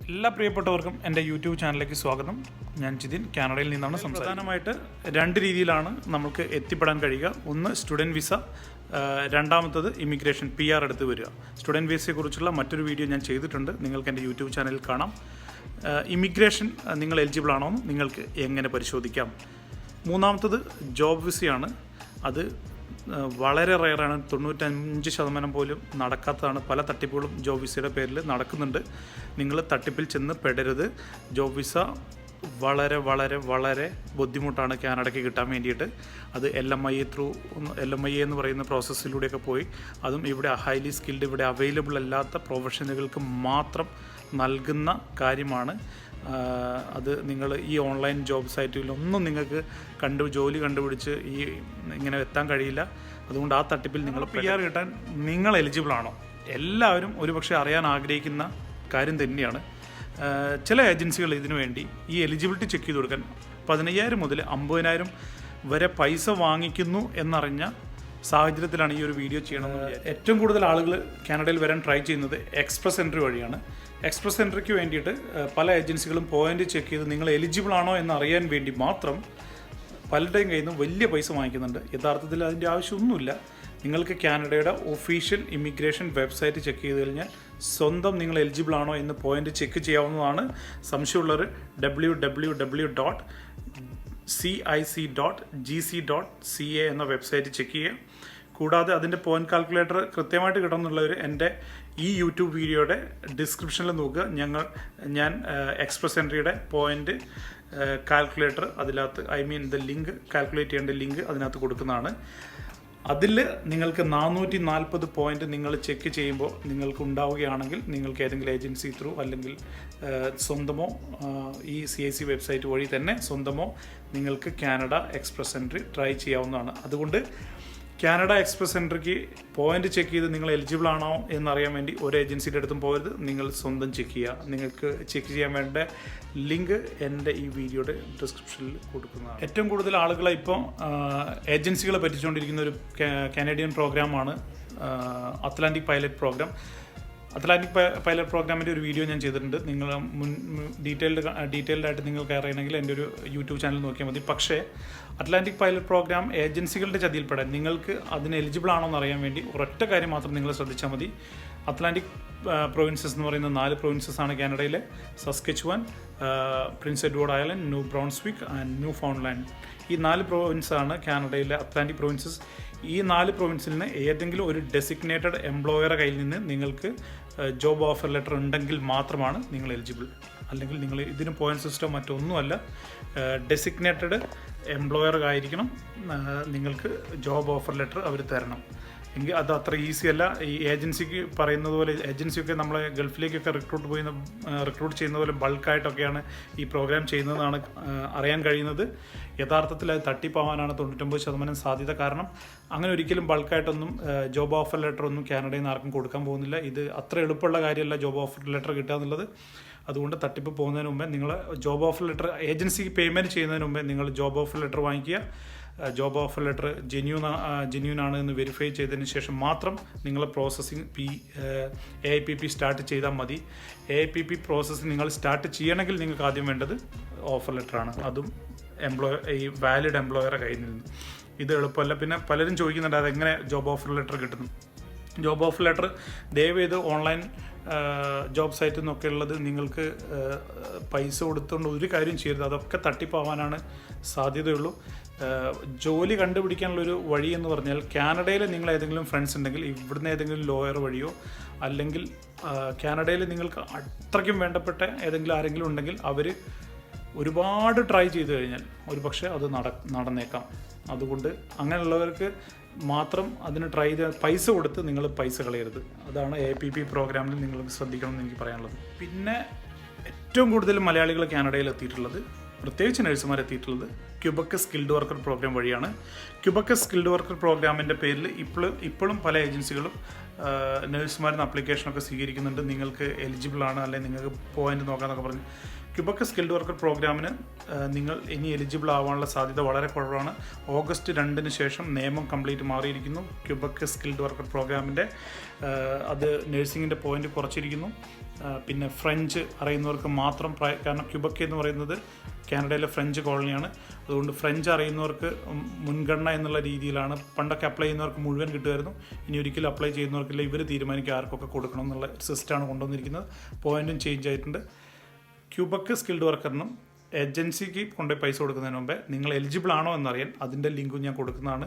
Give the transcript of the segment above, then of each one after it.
എല്ലാ പ്രിയപ്പെട്ടവർക്കും എൻ്റെ യൂട്യൂബ് ചാനലിലേക്ക് സ്വാഗതം. ഞാൻ ജിതിൻ, കാനഡയിൽ നിന്നാണ് സംസാരിക്കുന്നത്. പ്രധാനമായിട്ട് രണ്ട് രീതിയിലാണ് നമുക്ക് എത്തിപ്പെടാൻ കഴിയുക. ഒന്ന് സ്റ്റുഡൻറ്റ് വിസ, രണ്ടാമത്തത് ഇമിഗ്രേഷൻ PR എടുത്ത് വരിക. സ്റ്റുഡൻറ്റ് വിസയെക്കുറിച്ചുള്ള മറ്റൊരു വീഡിയോ ഞാൻ ചെയ്തിട്ടുണ്ട്, നിങ്ങൾക്ക് എൻ്റെ യൂട്യൂബ് ചാനലിൽ കാണാം. ഇമിഗ്രേഷൻ നിങ്ങൾ എലിജിബിൾ ആണോ എന്ന് നിങ്ങൾക്ക് എങ്ങനെ പരിശോധിക്കാം. മൂന്നാമത്തത് ജോബ് വിസയാണ്. അത് വളരെ റെയറാണ്, 95% പോലും നടക്കാത്തതാണ്. പല തട്ടിപ്പുകളും ജോബ് വിസയുടെ പേരിൽ നടക്കുന്നുണ്ട്. നിങ്ങൾ തട്ടിപ്പിൽ ചെന്ന് പെടരുത്. ജോബ് വിസ വളരെ വളരെ വളരെ ബുദ്ധിമുട്ടാണ് കാനഡയ്ക്ക് കിട്ടാൻ വേണ്ടിയിട്ട്. അത് LMIA എന്ന് പറയുന്ന പ്രോസസ്സിലൂടെയൊക്കെ പോയി, അതും ഇവിടെ ഹൈലി സ്കിൽഡ്, ഇവിടെ അവൈലബിൾ അല്ലാത്ത പ്രൊഫഷനുകൾക്ക് മാത്രം നൽകുന്ന കാര്യമാണ്. അത് നിങ്ങൾ ഈ ഓൺലൈൻ ജോബ് സൈറ്റുകളിലൊന്നും നിങ്ങൾക്ക് ജോലി കണ്ടുപിടിച്ച് ഇങ്ങനെ എത്താൻ കഴിയില്ല. അതുകൊണ്ട് ആ തട്ടിപ്പിൽ നിങ്ങൾ PR കിട്ടാൻ നിങ്ങൾ എലിജിബിൾ ആണോ? എല്ലാവരും ഒരുപക്ഷെ അറിയാൻ ആഗ്രഹിക്കുന്ന കാര്യം തന്നെയാണ്. ചില ഏജൻസികൾ ഇതിനു വേണ്ടി ഈ എലിജിബിലിറ്റി ചെക്ക് ചെയ്ത് കൊടുക്കാൻ 15,000 മുതൽ 50,000 വരെ പൈസ വാങ്ങിക്കുന്നു എന്നറിഞ്ഞ സാഹചര്യത്തിലാണ് ഈ ഒരു വീഡിയോ ചെയ്യണമെന്ന്. ഏറ്റവും കൂടുതൽ ആളുകൾ കാനഡയിൽ വരാൻ ട്രൈ ചെയ്യുന്നത് എക്സ്പ്രസ് എൻട്രി വഴിയാണ്. എക്സ്പ്രസ് എൻട്രിക്ക് വേണ്ടിയിട്ട് പല ഏജൻസികളും പോയിന്റ് ചെക്ക് ചെയ്ത് നിങ്ങൾ എലിജിബിൾ ആണോ എന്ന് അറിയാൻ വേണ്ടി മാത്രം പലരുടെയും കയ്യിൽ നിന്ന് വലിയ പൈസ വാങ്ങിക്കുന്നുണ്ട്. യഥാർത്ഥത്തിൽ അതിൻ്റെ ആവശ്യമൊന്നുമില്ല. നിങ്ങൾക്ക് കാനഡയുടെ ഒഫീഷ്യൽ ഇമിഗ്രേഷൻ വെബ്സൈറ്റ് ചെക്ക് ചെയ്ത് കഴിഞ്ഞാൽ സ്വന്തം നിങ്ങൾ എലിജിബിൾ ആണോ എന്ന് പോയിന്റ് ചെക്ക് ചെയ്യാവുന്നതാണ്. സംശയമുള്ളവർ www.cic.gc.ca എന്ന വെബ്സൈറ്റ് ചെക്ക് ചെയ്യുക. കൂടാതെ അതിൻ്റെ പോയിന്റ് കാൽക്കുലേറ്റർ കൃത്യമായിട്ട് കിട്ടുമെന്നുള്ളവർ എൻ്റെ ഈ യൂട്യൂബ് വീഡിയോയുടെ ഡിസ്ക്രിപ്ഷനിൽ നോക്കുക. ഞാൻ എക്സ്പ്രസ് എൻട്രിയുടെ പോയിന്റ് കാൽക്കുലേറ്റർ അതിനകത്ത് ലിങ്ക് കാൽക്കുലേറ്റ് ചെയ്യേണ്ട ലിങ്ക് അതിനകത്ത് കൊടുക്കുന്നതാണ്. അതിൽ നിങ്ങൾക്ക് 440 പോയിന്റ് നിങ്ങൾ ചെക്ക് ചെയ്യുമ്പോൾ നിങ്ങൾക്ക് ഉണ്ടാവുകയാണെങ്കിൽ നിങ്ങൾക്ക് ഏതെങ്കിലും ഏജൻസി ത്രൂ അല്ലെങ്കിൽ സ്വന്തമോ ഈ CIC വെബ്സൈറ്റ് വഴി തന്നെ സ്വന്തമോ നിങ്ങൾക്ക് കാനഡ എക്സ്പ്രസ് എൻട്രി ട്രൈ ചെയ്യാവുന്നതാണ്. അതുകൊണ്ട് കാനഡ എക്സ്പ്രസ് എൻട്രിക്ക് പോയിന്റ് ചെക്ക് ചെയ്ത് നിങ്ങൾ എലിജിബിൾ ആണോ എന്നറിയാൻ വേണ്ടി ഒരു ഏജൻസിയുടെ അടുത്തും പോകരുത്. നിങ്ങൾ സ്വന്തം ചെക്ക് ചെയ്യുക. നിങ്ങൾക്ക് ചെക്ക് ചെയ്യാൻ വേണ്ട ലിങ്ക് എൻ്റെ ഈ വീഡിയോയുടെ ഡിസ്ക്രിപ്ഷനിൽ കൊടുക്കുന്നതാണ്. ഏറ്റവും കൂടുതൽ ആളുകളെ ഇപ്പോൾ ഏജൻസികളെ പറ്റിച്ചുകൊണ്ടിരിക്കുന്ന ഒരു കാനഡിയൻ പ്രോഗ്രാമാണ് Atlantic pilot programme. Atlantic pilot പ്രോഗ്രാമിൻ്റെ ഒരു വീഡിയോ ഞാൻ ചെയ്തിട്ടുണ്ട്. നിങ്ങൾ ഡീറ്റെയിൽഡ് ആയിട്ട് നിങ്ങൾക്ക് അറിയണമെങ്കിൽ എൻ്റെ ഒരു യൂട്യൂബ് ചാനൽ നോക്കിയാൽ മതി. പക്ഷേ അറ്റ്ലാന്റിക് പൈലറ്റ് പ്രോഗ്രാം ഏജൻസികളുടെ ചതിയിൽപ്പെടാൻ നിങ്ങൾക്ക് അതിന് എലിജിബിൾ ആണോ എന്ന് അറിയാൻ വേണ്ടി ഒരൊറ്റ കാര്യം മാത്രം നിങ്ങൾ ശ്രദ്ധിച്ചാൽ മതി. അറ്റ്ലാന്റിക് പ്രൊവിൻസസ് എന്ന് പറയുന്ന 4 പ്രൊവിൻസസ് ആണ് കാനഡയിലെ: Saskatchewan, Prince Edward Island, New Brunswick and Newfoundland. ഈ 4 പ്രൊവിൻസാണ് കാനഡയിലെ അറ്റ്ലാന്റിക് പ്രൊവിൻസസ്. ഈ 4 പ്രൊവിൻസിൽ നിന്ന് ഏതെങ്കിലും ഒരു ഡെസിഗ്നേറ്റഡ് എംപ്ലോയറുടെ കയ്യിൽ നിന്ന് നിങ്ങൾക്ക് ജോബ് ഓഫർ ലെറ്റർ ഉണ്ടെങ്കിൽ മാത്രമാണ് നിങ്ങൾ എലിജിബിൾ. അല്ലെങ്കിൽ നിങ്ങൾ ഇതിന് പോയിന്റ് സിസ്റ്റം മറ്റൊന്നുമല്ല. ഡെസിഗ്നേറ്റഡ് എംപ്ലോയർക്കായിരിക്കണം നിങ്ങൾക്ക് ജോബ് ഓഫർ ലെറ്റർ അവർ തരണം. എങ്കിൽ അത് അത്ര ഈസി അല്ല. ഈ ഏജൻസിക്ക് പറയുന്നത് പോലെ, ഏജൻസിയൊക്കെ നമ്മളെ ഗൾഫിലേക്കൊക്കെ റിക്രൂട്ട് ചെയ്യുന്ന പോലെ ബൾക്കായിട്ടൊക്കെയാണ് ഈ പ്രോഗ്രാം ചെയ്യുന്നതെന്നാണ് അറിയാൻ കഴിയുന്നത്. യഥാർത്ഥത്തിൽ അത് തട്ടിപ്പാവാനാണ് 99% സാധ്യത. കാരണം അങ്ങനെ ഒരിക്കലും ബൾക്കായിട്ടൊന്നും ജോബ് ഓഫർ ലെറ്റർ ഒന്നും കാനഡയിൽ നിന്ന് ആർക്കും കൊടുക്കാൻ പോകുന്നില്ല. ഇത് അത്ര എളുപ്പമുള്ള കാര്യമല്ല ജോബ് ഓഫർ ലെറ്റർ കിട്ടുക എന്നുള്ളത്. അതുകൊണ്ട് തട്ടിപ്പ് പോകുന്നതിന് മുമ്പേ നിങ്ങൾ ജോബ് ഓഫർ ലെറ്റർ ഏജൻസിക്ക് പേയ്മെൻറ്റ് ചെയ്യുന്നതിന് മുമ്പേ നിങ്ങൾ ജോബ് ഓഫർ ലെറ്റർ വാങ്ങിക്കുക. ജോബ് ഓഫർ ലെറ്റർ ജെന്യൂൻ ആണ് എന്ന് വെരിഫൈ ചെയ്തതിന് ശേഷം മാത്രം നിങ്ങൾ പ്രോസസ്സിങ് AIPP സ്റ്റാർട്ട് ചെയ്താൽ മതി. AIPP പ്രോസസ്സിങ് നിങ്ങൾ സ്റ്റാർട്ട് ചെയ്യണമെങ്കിൽ നിങ്ങൾക്ക് ആദ്യം വേണ്ടത് ഓഫർ ലെറ്ററാണ്. അതും ഈ വാലിഡ് എംപ്ലോയറെ കയ്യിൽ നിന്ന്. ഇത് എളുപ്പമല്ല. പിന്നെ പലരും ചോദിക്കുന്നുണ്ട് അതെങ്ങനെ ജോബ് ഓഫർ ലെറ്റർ കിട്ടുന്നു. ജോബ് ഓഫർ ലെറ്റർ ദയവേത് ഓൺലൈൻ ജോബ് സൈറ്റിൽ നിന്നൊക്കെ ഉള്ളത് നിങ്ങൾക്ക് പൈസ കൊടുത്തുകൊണ്ട് ഒരു കാര്യം ചെയ്യരുത്. അതൊക്കെ തട്ടിപ്പാവാനാണ് സാധ്യതയുള്ളൂ. ജോലി കണ്ടുപിടിക്കാനുള്ളൊരു വഴി എന്ന് പറഞ്ഞാൽ കാനഡയിൽ നിങ്ങൾ ഏതെങ്കിലും ഫ്രണ്ട്സ് ഉണ്ടെങ്കിൽ ഇവിടുന്ന് ഏതെങ്കിലും ലോയർ വഴിയോ, അല്ലെങ്കിൽ കാനഡയിൽ നിങ്ങൾക്ക് അത്രയ്ക്കും വേണ്ടപ്പെട്ട ആരെങ്കിലും ഉണ്ടെങ്കിൽ അവർ ഒരുപാട് ട്രൈ ചെയ്ത് കഴിഞ്ഞാൽ ഒരു പക്ഷേ അത് നടന്നേക്കാം. അതുകൊണ്ട് അങ്ങനെയുള്ളവർക്ക് മാത്രം അതിന് ട്രൈ ചെയ്ത് പൈസ കൊടുത്ത് നിങ്ങൾ പൈസ കളയരുത്. അതാണ് AIPP പ്രോഗ്രാമിൽ നിങ്ങൾ ശ്രദ്ധിക്കണം എന്ന് എനിക്ക് പറയാനുള്ളത്. പിന്നെ ഏറ്റവും കൂടുതൽ മലയാളികൾ കാനഡയിൽ എത്തിയിട്ടുള്ളത്, പ്രത്യേകിച്ച് നഴ്സുമാർ എത്തിയിട്ടുള്ളത് ക്യൂബക്ക് സ്കിൽഡ് വർക്കർ പ്രോഗ്രാം വഴിയാണ്. ക്യൂബക്ക് സ്കിൽഡ് വർക്കർ പ്രോഗ്രാമിൻ്റെ പേരിൽ ഇപ്പോഴും പല ഏജൻസികളും നഴ്സുമാരിൽ നിന്ന് അപ്ലിക്കേഷനൊക്കെ സ്വീകരിക്കുന്നുണ്ട്. നിങ്ങൾക്ക് എലിജിബിൾ ആണ്, അല്ലെങ്കിൽ നിങ്ങൾക്ക് പോയിന്റ് നോക്കാമെന്നൊക്കെ പറഞ്ഞ്. ക്യൂബക്ക് സ്കിൽഡ് വർക്കർ പ്രോഗ്രാമിന് നിങ്ങൾ ഇനി എലിജിബിൾ ആവാനുള്ള സാധ്യത വളരെ കുറവാണ്. ഓഗസ്റ്റ് 2 ശേഷം നിയമം കംപ്ലീറ്റ് മാറിയിരിക്കുന്നു. ക്യൂബക്ക് സ്കിൽഡ് വർക്കർ പ്രോഗ്രാമിൻ്റെ അത് നഴ്സിംഗിൻ്റെ പോയിന്റ് കുറച്ചിരിക്കുന്നു. പിന്നെ ഫ്രഞ്ച് അറിയുന്നവർക്ക് മാത്രം കാരണം ക്യൂബക്ക് എന്ന് പറയുന്നത് കാനഡയിലെ ഫ്രഞ്ച് കോളനിയാണ്. അതുകൊണ്ട് ഫ്രഞ്ച് അറിയുന്നവർക്ക് മുൻഗണന എന്നുള്ള രീതിയിലാണ് പണ്ടൊക്കെ അപ്ലൈ ചെയ്യുന്നവർക്ക് മുഴുവൻ കിട്ടുമായിരുന്നു. ഇനി ഒരിക്കലും അപ്ലൈ ചെയ്യുന്നവർക്കില്ല, ഇവർ തീരുമാനിക്കുക ആർക്കൊക്കെ കൊടുക്കണം എന്നുള്ള സിസ്റ്റമാണ് കൊണ്ടുവന്നിരിക്കുന്നത്. പോയിന്റും ചേഞ്ച് ആയിട്ടുണ്ട്. ക്യൂബക്ക് സ്കിൽഡ് വർക്കറിനും ഏജൻസിക്ക് കൊണ്ടുപോയി പൈസ കൊടുക്കുന്നതിന് മുമ്പേ നിങ്ങൾ എലിജിബിൾ ആണോ എന്നറിയാൻ അതിൻ്റെ ലിങ്കും ഞാൻ കൊടുക്കുന്നതാണ്.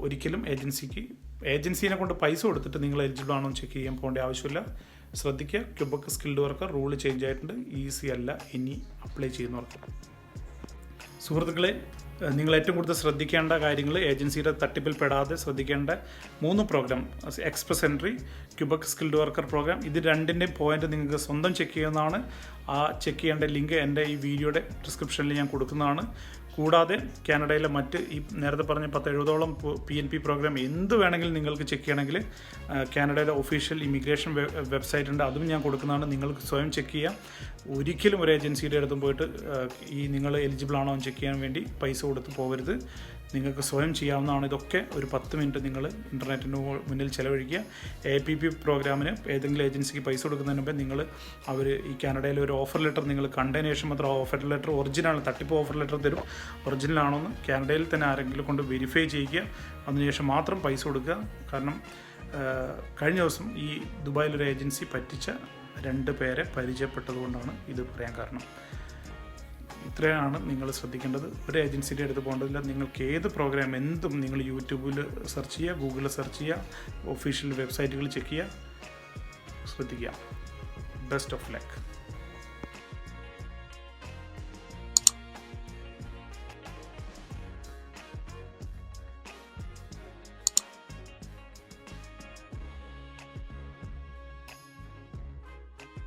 ഒരിക്കലും ഏജൻസീനെ കൊണ്ട് പൈസ കൊടുത്തിട്ട് നിങ്ങൾ എലിജിബിൾ ആണോ എന്ന് ചെക്ക് ചെയ്യാൻ പോകേണ്ട ആവശ്യമില്ല. ശ്രദ്ധിക്കുക, Quebec skilled worker rule change ആയിട്ടുണ്ട്. ഈസി അല്ല ഇനി അപ്ലൈ ചെയ്യുന്നവർക്ക്. സുഹൃത്തുക്കളെ, നിങ്ങൾ ഏറ്റവും കൂടുതൽ ശ്രദ്ധിക്കേണ്ട കാര്യങ്ങൾ, ഏജൻസിയുടെ തട്ടിപ്പിൽ പെടാതെ ശ്രദ്ധിക്കേണ്ട 3 programme: express entry, Quebec skilled worker programme. ഇത് രണ്ടിൻ്റെയും പോയിന്റ് നിങ്ങൾക്ക് സ്വന്തം ചെക്ക് ചെയ്യുന്നതാണ്. ആ ചെക്ക് ചെയ്യേണ്ട ലിങ്ക് എൻ്റെ ഈ വീഡിയോയുടെ ഡിസ്ക്രിപ്ഷനിൽ ഞാൻ കൊടുക്കുന്നതാണ്. കൂടാതെ കാനഡയിലെ മറ്റ് ഈ നേരത്തെ പറഞ്ഞ 10-70ഓളം PNP പ്രോഗ്രാം എന്ത് വേണമെങ്കിലും നിങ്ങൾക്ക് ചെക്ക് ചെയ്യണമെങ്കിൽ കാനഡയിലെ ഒഫീഷ്യൽ ഇമിഗ്രേഷൻ വെബ്സൈറ്റ് ഉണ്ട്, അതും ഞാൻ കൊടുക്കുന്നതാണ്. നിങ്ങൾക്ക് സ്വയം ചെക്ക് ചെയ്യാം. ഒരിക്കലും ഒരു ഏജൻസിയുടെ അടുത്തും പോയിട്ട് നിങ്ങൾ എലിജിബിൾ ആണോ എന്ന് ചെക്ക് ചെയ്യാൻ വേണ്ടി പൈസ കൊടുത്ത് പോകരുത്. നിങ്ങൾക്ക് സ്വയം ചെയ്യാവുന്നതാണ്. ഇതൊക്കെ ഒരു 10 മിനിറ്റ് നിങ്ങൾ ഇൻ്റർനെറ്റിന് മുന്നിൽ ചിലവഴിക്കുക. APP പ്രോഗ്രാമിന് ഏതെങ്കിലും ഏജൻസിക്ക് പൈസ കൊടുക്കുന്നതിന് മുമ്പേ അവർ ഈ കാനഡയിലെ ഒരു ഓഫർ ലെറ്റർ നിങ്ങൾ കണ്ടതിന് ശേഷം മാത്രം ഓഫർ ലെറ്റർ ഒറിജിനൽ, തട്ടിപ്പ് ഓഫർ ലെറ്റർ തരും, ഒറിജിനൽ ആണോന്ന് കാനഡയിൽ തന്നെ ആരെങ്കിലും കൊണ്ട് വെരിഫൈ ചെയ്യുക. അതിനുശേഷം മാത്രം പൈസ കൊടുക്കുക. കാരണം കഴിഞ്ഞ ദിവസം ഈ ദുബായിലൊരു ഏജൻസി പറ്റിച്ച 2 പേരെ പരിചയപ്പെട്ടതുകൊണ്ടാണ് ഇത് പറയാൻ കാരണം. ഇത്രയാണ് നിങ്ങൾ ശ്രദ്ധിക്കേണ്ടത്. ഒരു ഏജൻസിയുടെ അടുത്ത് പോകേണ്ടതില്ല. നിങ്ങൾക്ക് ഏത് പ്രോഗ്രാം എന്തും നിങ്ങൾ യൂട്യൂബിൽ സെർച്ച് ചെയ്യുക, ഗൂഗിളിൽ സെർച്ച് ചെയ്യുക, ഒഫീഷ്യൽ വെബ്സൈറ്റുകൾ ചെക്ക് ചെയ്യുക. ശ്രദ്ധിക്കുക. Best of luck.